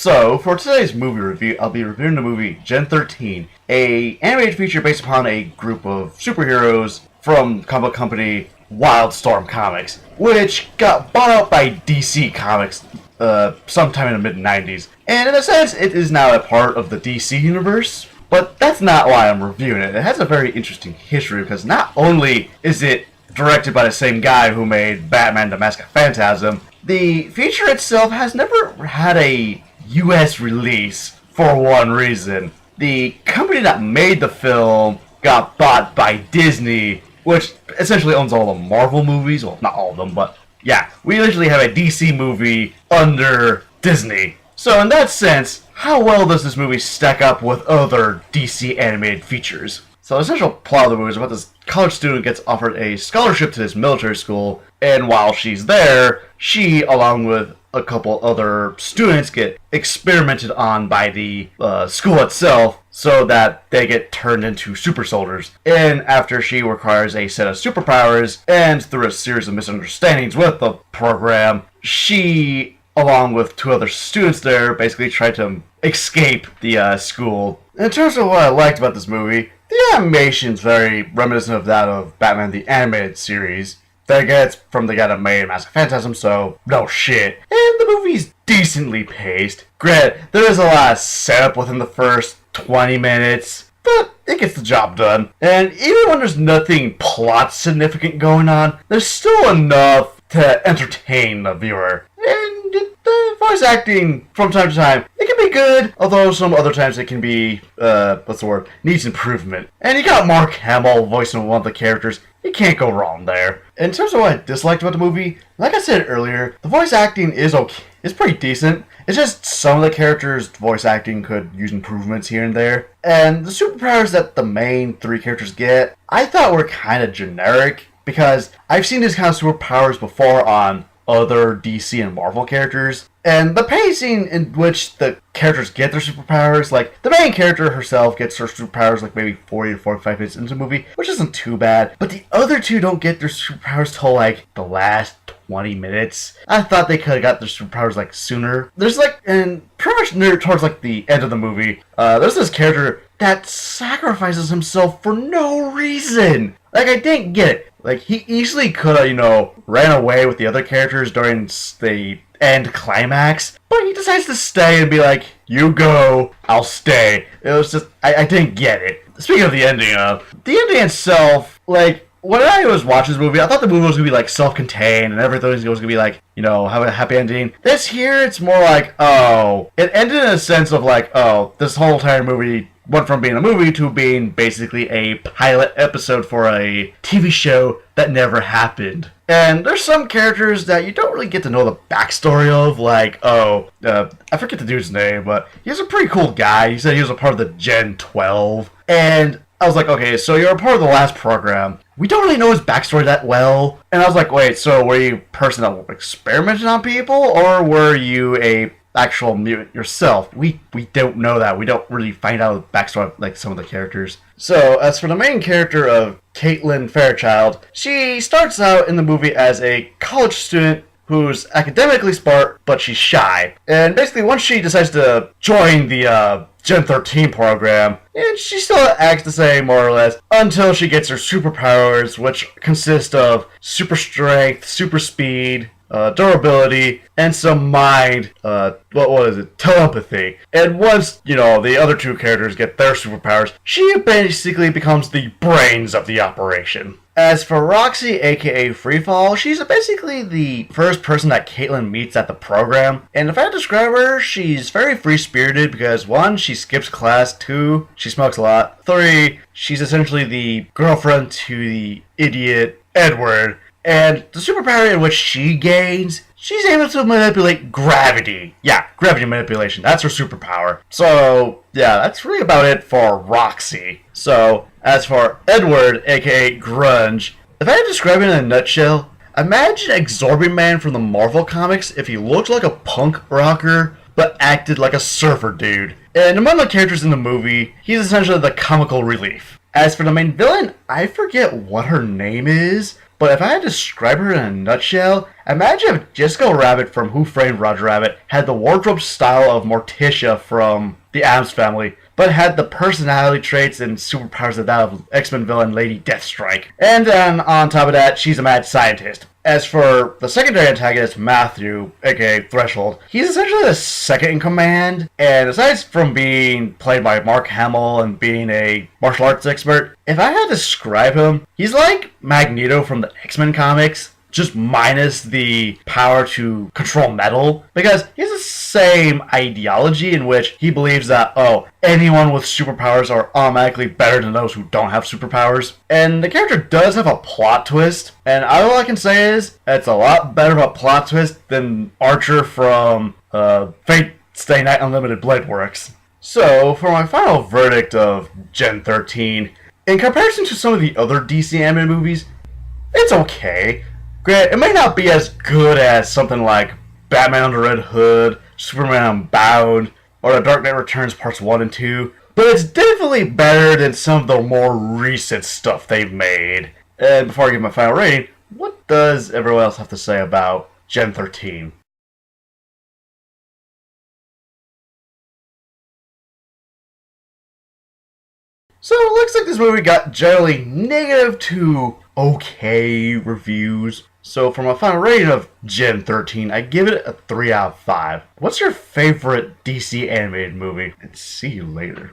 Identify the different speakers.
Speaker 1: So, for today's movie review, I'll be reviewing the movie Gen 13, a animated feature based upon a group of superheroes from comic company Wildstorm Comics, which got bought out by DC Comics sometime in the mid-90s. And in a sense, it is now a part of the DC universe, but that's not why I'm reviewing it. It has a very interesting history because not only is it directed by the same guy who made Batman the Mask of Phantasm, the feature itself has never had a US release for one reason. The company that made the film got bought by Disney, which essentially owns all the Marvel movies. Well, not all of them, but yeah, we literally have a DC movie under Disney. So in that sense, how well does this movie stack up with other DC animated features? So the essential plot of the movie is about this college student gets offered a scholarship to this military school, and while she's there, she, along with a couple other students, get experimented on by the school itself so that they get turned into super soldiers. And after she requires a set of superpowers, and through a series of misunderstandings with the program, she, along with two other students there, basically try to escape the school. In terms of what I liked about this movie, the animation's very reminiscent of that of Batman the Animated Series. That gets from the guy that made Mask of Phantasm, so no shit. And the movie's decently paced. Granted, there is a lot of setup within the first 20 minutes, but it gets the job done. And even when there's nothing plot significant going on, there's still enough to entertain the viewer. And the voice acting, from time to time, it can be good, although some other times it can be, needs improvement. And you got Mark Hamill voicing one of the characters. You can't go wrong there. In terms of what I disliked about the movie, like I said earlier, the voice acting is okay. It's pretty decent. It's just some of the characters' voice acting could use improvements here and there. And the superpowers that the main three characters get, I thought were kind of generic, because I've seen these kind of superpowers before on other DC and Marvel characters. And the pacing in which the characters get their superpowers, like, the main character herself gets her superpowers like maybe 40 to 45 minutes into the movie, which isn't too bad. But the other two don't get their superpowers till like the last 20 minutes. I thought they could have got their superpowers like sooner. There's like, and pretty much near towards like the end of the movie, there's this character that sacrifices himself for no reason. Like, I didn't get it. Like, he easily could have, ran away with the other characters during the end climax, but he decides to stay and be like, you go, I'll stay. It was just, I didn't get it. Speaking of the ending itself, like, when I was watching this movie, I thought the movie was going to be, like, self-contained and everything was going to be, like, have a happy ending. This here, it's more like, it ended in a sense of, like, this whole entire movie went from being a movie to being basically a pilot episode for a TV show that never happened. And there's some characters that you don't really get to know the backstory of, like, I forget the dude's name, but he's a pretty cool guy. He said he was a part of the Gen 12. And I was like, okay, so you're a part of the last program. We don't really know his backstory that well. And I was like, wait, so were you a person that experimented on people, or were you a actual mutant yourself? We don't know that. We don't really find out the backstory of, like, some of the characters. So, as for the main character of Kaitlin Fairchild, she starts out in the movie as a college student who's academically smart, but she's shy. And basically, once she decides to join the Gen 13 program, and she still acts the same, more or less, until she gets her superpowers, which consist of super strength, super speed, durability, and some mind, telepathy. And once, the other two characters get their superpowers, she basically becomes the brains of the operation. As for Roxy, aka Freefall, she's basically the first person that Kaitlin meets at the program. And if I had to describe her, she's very free-spirited because 1, she skips class, 2, she smokes a lot, 3, she's essentially the girlfriend to the idiot Edward. And the superpower in which she gains, she's able to manipulate gravity. Yeah, gravity manipulation. That's her superpower. So, yeah, that's really about it for Roxy. So, as for Edward, aka Grunge, if I had to describe it in a nutshell, imagine Absorbing Man from the Marvel comics if he looked like a punk rocker, but acted like a surfer dude. And among the characters in the movie, he's essentially the comical relief. As for the main villain, I forget what her name is, but if I had to describe her in a nutshell, Imagine if Jessica Rabbit from Who Framed Roger Rabbit had the wardrobe style of Morticia from the Addams Family, but had the personality traits and superpowers of that of X-Men villain Lady Deathstrike. And then on top of that, she's a mad scientist. As for the secondary antagonist, Matthew, aka Threshold, he's essentially the second in command, and aside from being played by Mark Hamill and being a martial arts expert, if I had to describe him, he's like Magneto from the X-Men comics, just minus the power to control metal, because he has the same ideology in which he believes that, anyone with superpowers are automatically better than those who don't have superpowers. And the character does have a plot twist, and all I can say is, it's a lot better of a plot twist than Archer from Fate Stay Night Unlimited Blade Works. So, for my final verdict of Gen 13, in comparison to some of the other DC animated movies, it's okay. Granted, it may not be as good as something like Batman Under Red Hood, Superman Unbound, or The Dark Knight Returns Parts 1 and 2, but it's definitely better than some of the more recent stuff they've made. And before I give my final rating, what does everyone else have to say about Gen 13? So it looks like this movie got generally negative to okay reviews. So for my final rating of Gen 13, I give it a 3 out of 5. What's your favorite DC animated movie? And see you later.